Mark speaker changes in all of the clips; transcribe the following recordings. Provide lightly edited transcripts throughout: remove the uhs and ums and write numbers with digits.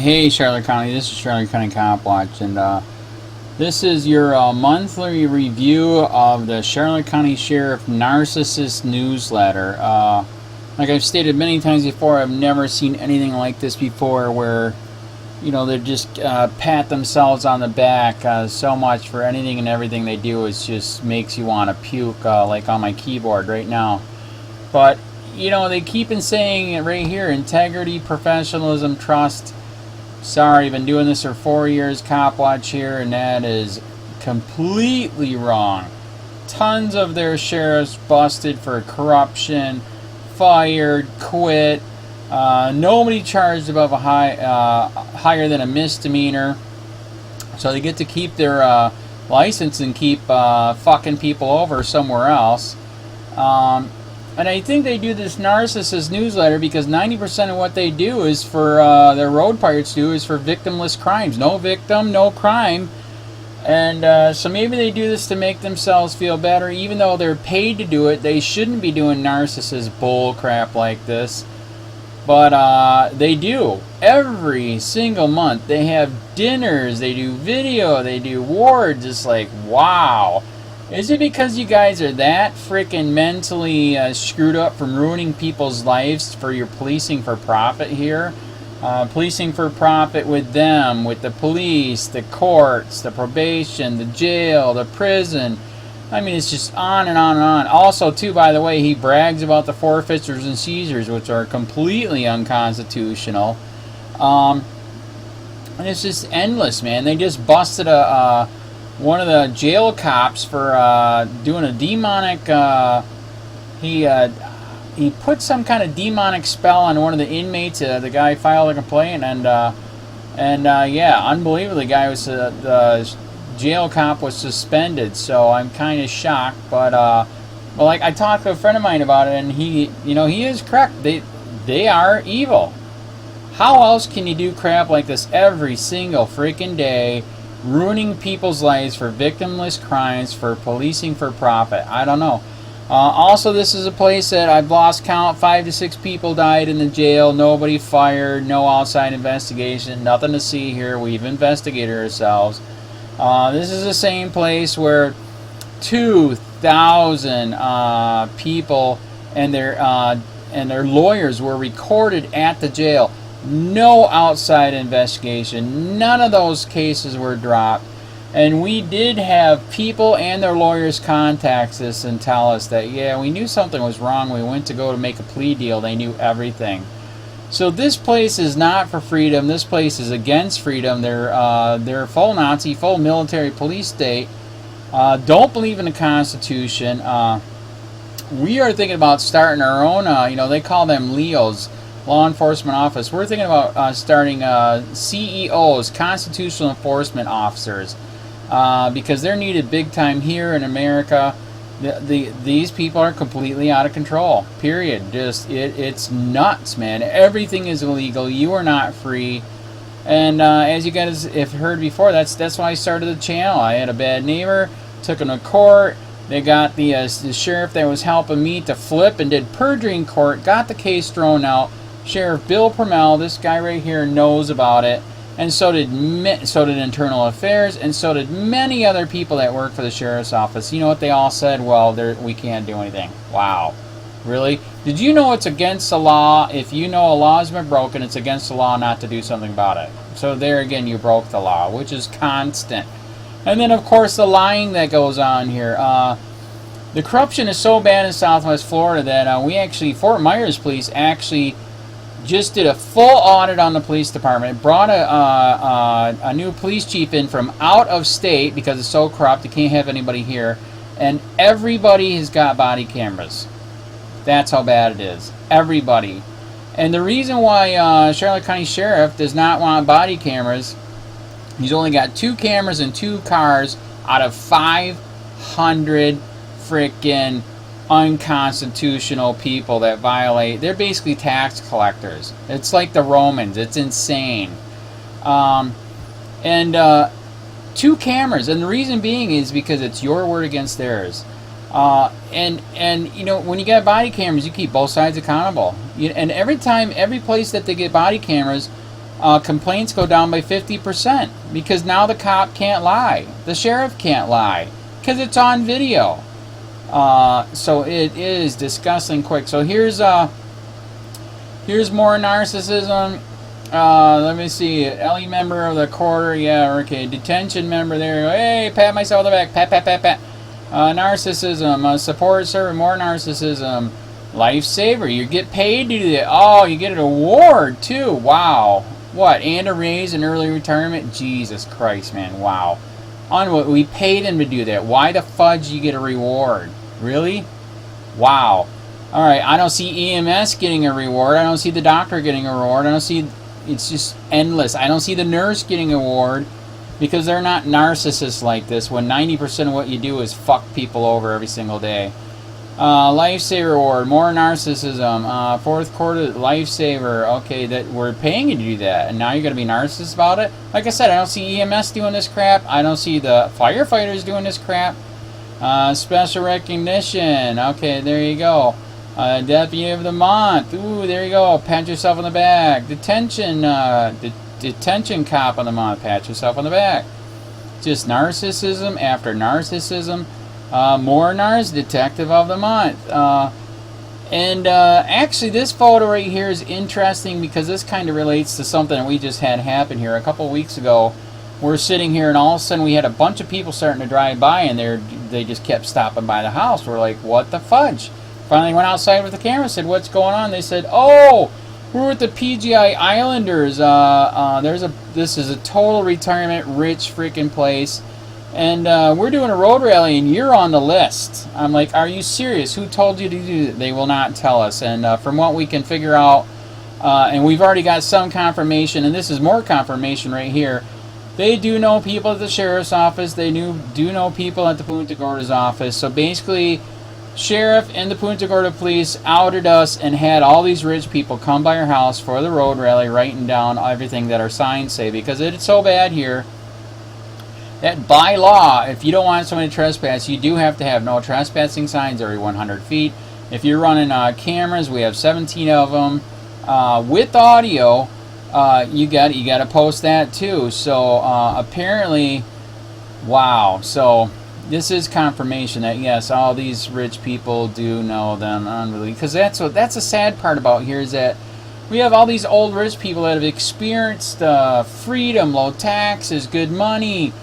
Speaker 1: Hey Charlotte County, this is Charlotte County COPWATCH, and this is your monthly review of the Charlotte County Sheriff Narcissist newsletter. Like I've stated many times before, I've never seen anything like this before, where they just pat themselves on the back so much for anything and everything they do. It just makes you want to puke, like on my keyboard right now. But they keep on saying it right here: integrity, professionalism, trust. Sorry, I've been doing this for 4 years, COPWATCH here, and that is completely wrong. Tons of their sheriffs busted for corruption, fired, quit. Nobody charged above a higher than a misdemeanor. So they get to keep their license and keep fucking people over somewhere else. And I think they do this Narcissist newsletter because 90% of what they do is for, their road pirates do, is for victimless crimes. No victim, no crime. And so maybe they do this to make themselves feel better. Even though they're paid to do it, they shouldn't be doing Narcissist bull crap like this. But they do. Every single month they have dinners, they do video, they do awards. It's like, wow. Is it because you guys are that freaking mentally screwed up from ruining people's lives for your policing for profit here? Policing for profit with them, with the police, the courts, the probation, the jail, the prison. I mean, it's just on and on and on. Also, too, by the way, he brags about the forfeitures and seizures, which are completely unconstitutional. And it's just endless, man. They just busted one of the jail cops for doing a demonic. He put some kind of demonic spell on one of the inmates. The guy filed a complaint, and yeah, unbelievably, the guy was the jail cop was suspended. So I'm kind of shocked, but well, like I talked to a friend of mine about it, and he is correct. They are evil. How else can you do crap like this every single freaking day? Ruining people's lives for victimless crimes, for policing for profit. I don't know. Also, this is a place that I've lost count. 5 to 6 people died in the jail. Nobody fired. No outside investigation. Nothing to see here. We've investigated ourselves. This is the same place where 2,000 people and their lawyers were recorded at the jail. No outside investigation. None of those cases were dropped. And we did have people and their lawyers contact us and tell us that, yeah, we knew something was wrong. We went to go to make a plea deal. They knew everything. So this place is not for freedom. This place is against freedom. They're full Nazi, full military police state. Don't believe in the Constitution. We are thinking about starting our own, they call them LEOs. Law enforcement office. We're thinking about starting CEOs, constitutional enforcement officers, because they're needed big time here in America. These people are completely out of control. Period. It's nuts, man. Everything is illegal. You are not free. And as you guys have heard before, that's why I started the channel. I had a bad neighbor, took him to court. They got the sheriff that was helping me to flip and did perjury in court. Got the case thrown out. Sheriff Bill PRUMMELL, this guy right here, knows about it, and so did Internal Affairs, and so did many other people that work for the sheriff's office. You know what they all said? Well, we can't do anything. Wow, really? Did you know it's against the law? If you know a law has been broken, it's against the law not to do something about it. So there again, you broke the law, which is constant. And then of course the lying that goes on here. The corruption is so bad in Southwest Florida that Fort Myers Police actually just did a full audit on the police department. Brought a new police chief in from out of state because it's so corrupt. You can't have anybody here. And everybody has got body cameras. That's how bad it is. Everybody. And the reason why Charlotte County Sheriff does not want body cameras, he's only got 2 cameras in 2 cars out of 500 frickin' unconstitutional people that violate. They're basically tax collectors. It's like the Romans. It's insane. 2 cameras, and the reason being is because it's your word against theirs. And when you get body cameras, you keep both sides accountable. And every place that they get body cameras, complaints go down by 50% because now the cop can't lie. The sheriff can't lie because it's on video. So it is disgusting quick. So here's more narcissism. Let me see. LE member of the quarter. Yeah, okay. Detention member there. Hey, pat myself on the back. Pat, pat, pat, pat. Narcissism. Support server. More narcissism. Lifesaver. You get paid to do that. Oh, you get an award too. Wow. What? And a raise and early retirement? Jesus Christ, man. Wow. On what? We paid him to do that. Why the fudge you get a reward? Really? Wow. Alright, I don't see EMS getting a reward. I don't see the doctor getting a reward. I don't see... It's just endless. I don't see the nurse getting an award because they're not narcissists like this when 90% of what you do is fuck people over every single day. Lifesaver award, more narcissism. Fourth quarter, lifesaver. Okay, that we're paying you to do that, and now you're gonna be narcissist about it. Like I said, I don't see EMS doing this crap. I don't see the firefighters doing this crap. Special recognition. Okay, there you go. Deputy of the month. Ooh, there you go. Pat yourself on the back. Detention. Detention cop of the month. Pat yourself on the back. Just narcissism after narcissism. More NARS, detective of the month. Actually, this photo right here is interesting because this kind of relates to something that we just had happen here a couple weeks ago. We're sitting here, and all of a sudden we had a bunch of people starting to drive by, and they just kept stopping by the house. We're like, what the fudge? Finally went outside with the camera, said, what's going on? They said, oh, we're with the PGI Islanders. This is a total retirement rich freaking place. And we're doing a road rally, and you're on the list. I'm like, are you serious? Who told you to do that? They will not tell us. And from what we can figure out, and we've already got some confirmation, and this is more confirmation right here. They do know people at the sheriff's office. They do know people at the Punta Gorda's office. So basically, sheriff and the Punta Gorda police outed us and had all these rich people come by our house for the road rally, writing down everything that our signs say, because it's so bad here that by law, if you don't want somebody to trespass, you do have to have no trespassing signs every 100 feet. If you're running cameras, we have 17 of them with audio. You got to post that too. So apparently, wow. So this is confirmation that yes, all these rich people do know them unbelievably. Because that's the sad part about here is that we have all these old rich people that have experienced freedom, low taxes, good money,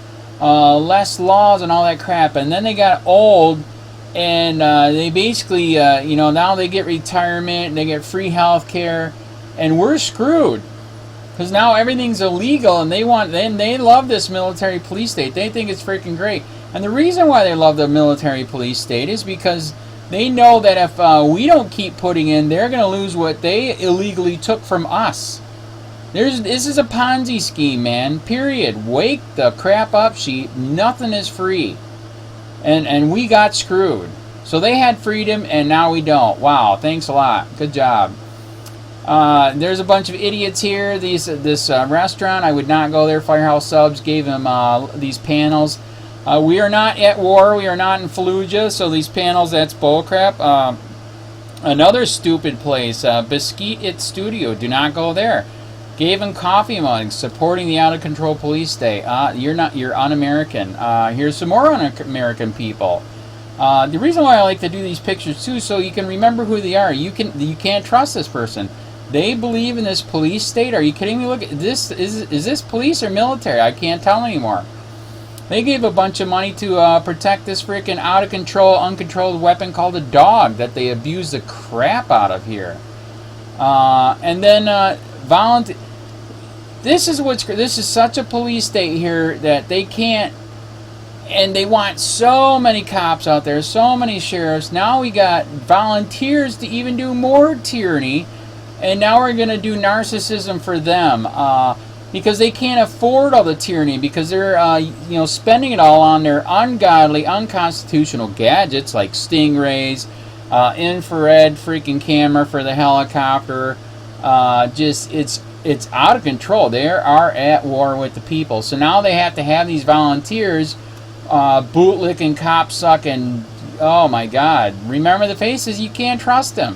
Speaker 1: less laws, and all that crap. And then they got old, and they basically, now they get retirement, they get free health care, and we're screwed. Because now everything's illegal, and they love this military police state. They think it's freaking great. And the reason why they love the military police state is because they know that if we don't keep putting in, they're going to lose what they illegally took from us. This is a Ponzi scheme, man. Period. Wake the crap up, sheep. Nothing is free. And we got screwed. So they had freedom, and now we don't. Wow, thanks a lot. Good job. There's a bunch of idiots here. This restaurant, I would not go there. Firehouse Subs gave them these panels. We are not at war. We are not in Fallujah. So these panels, that's bullcrap. Another stupid place, Besquite It Studio. Do not go there. Gave them coffee mugs supporting the out-of-control police state. You're un-American. Here's some more un-American people. The reason why I like to do these pictures too, so you can remember who they are. You can't trust this person. They believe in this police state. Are you kidding me? Look at this. Is this police or military? I can't tell anymore. They gave a bunch of money to protect this freaking out-of-control, uncontrolled weapon called a dog that they abuse the crap out of here. And then volunteer. This is such a police state here that they can't. And they want so many cops out there, so many sheriffs. Now we got volunteers to even do more tyranny, and now we're going to do narcissism for them because they can't afford all the tyranny because they're spending it all on their ungodly, unconstitutional gadgets like stingrays, infrared freaking camera for the helicopter. It's out of control. They are at war with the people. So now they have to have these volunteers. Bootlicking, cop sucking, oh my God. Remember the faces, you can't trust them.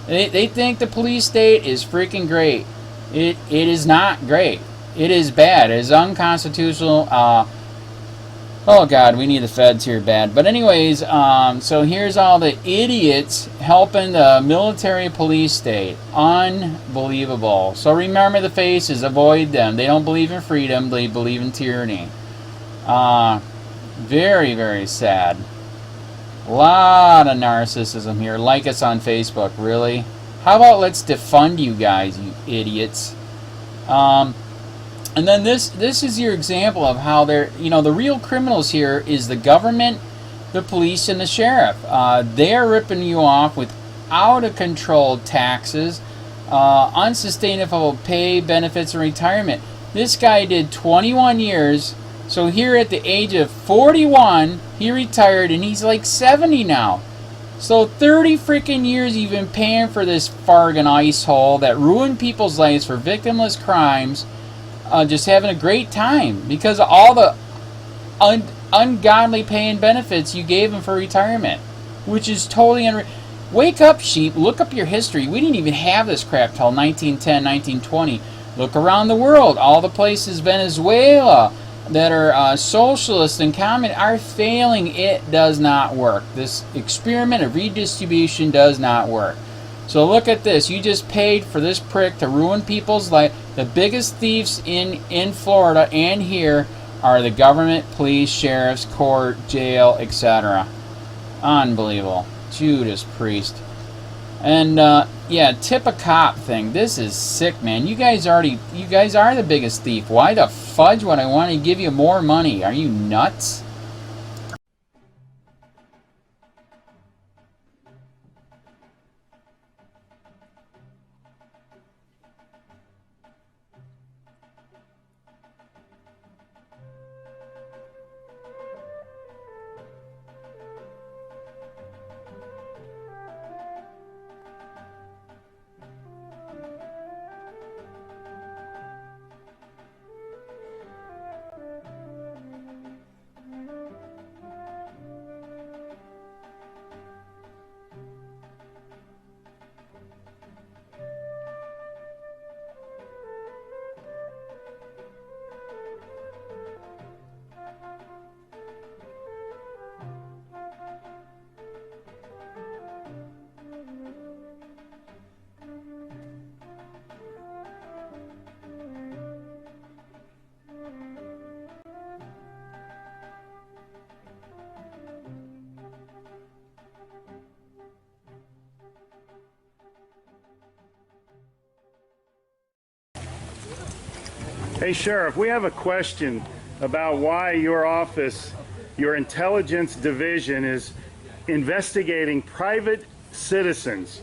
Speaker 1: They think the police state is freaking great. It is not great. It is bad. It is unconstitutional. Oh God, we need the feds here bad. But anyways, so here's all the idiots helping the military police state. Unbelievable. So remember the faces. Avoid them. They don't believe in freedom. They believe in tyranny. Very, very sad. A lot of narcissism here. Like us on Facebook, really? How about let's defund you guys, you idiots? And then this is your example of how they're, the real criminals here is the government, the police, and the sheriff. They're ripping you off with out of control taxes, unsustainable pay, benefits, and retirement. This guy did 21 years. So here at the age of 41, he retired, and he's like 70 now. So 30 freaking years you've been paying for this Fargan ice hole that ruined people's lives for victimless crimes, just having a great time because of all the ungodly paying benefits you gave him for retirement, which is totally unreal. Wake up, sheep. Look up your history. We didn't even have this crap till 1910, 1920. Look around the world. All the places, Venezuela, that are socialist and communist are failing. It does not work. This experiment of redistribution does not work. So look at this. You just paid for this prick to ruin people's life. The biggest thieves in Florida and here are the government, police, sheriffs, court, jail, etc. Unbelievable. Judas Priest. And yeah, tip a cop thing. This is sick, man. You guys are the biggest thief. Why the fudge would I want to give you more money? Are you nuts?
Speaker 2: Hey, Sheriff, we have a question about why your office, your intelligence division, is investigating private citizens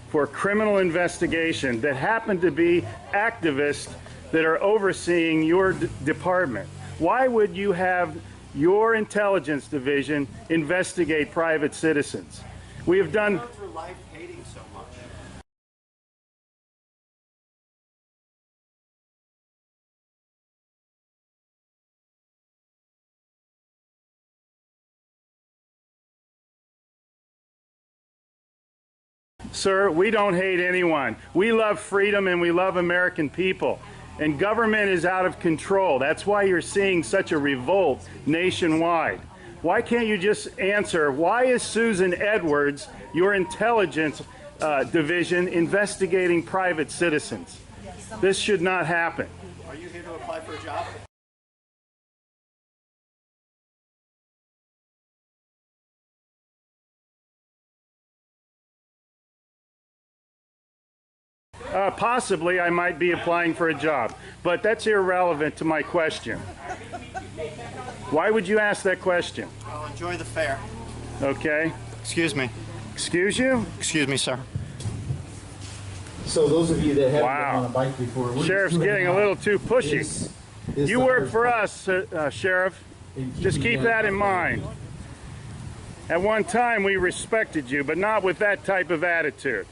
Speaker 2: for criminal investigation that happen to be activists that are overseeing your department. Why would you have your intelligence division investigate private citizens? We have done... Sir, we don't hate anyone. We love freedom and we love American people. And government is out of control. That's why you're seeing such a revolt nationwide. Why can't you just answer, why is Susan Edwards, your intelligence division, investigating private citizens? This should not happen.
Speaker 3: Are you here to apply for a job?
Speaker 2: Possibly I might be applying for a job, but that's irrelevant to my question. Why would you ask that question?
Speaker 3: Well, enjoy the fair.
Speaker 2: Okay.
Speaker 3: Excuse me.
Speaker 2: Excuse you?
Speaker 3: Excuse me, sir.
Speaker 4: So those of you that haven't
Speaker 2: Wow.
Speaker 4: been on a bike before,
Speaker 2: Sheriff's getting a little too pushy. You work for us, Sheriff. Just keep that in mind. At one time we respected you, but not with that type of attitude.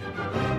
Speaker 2: you.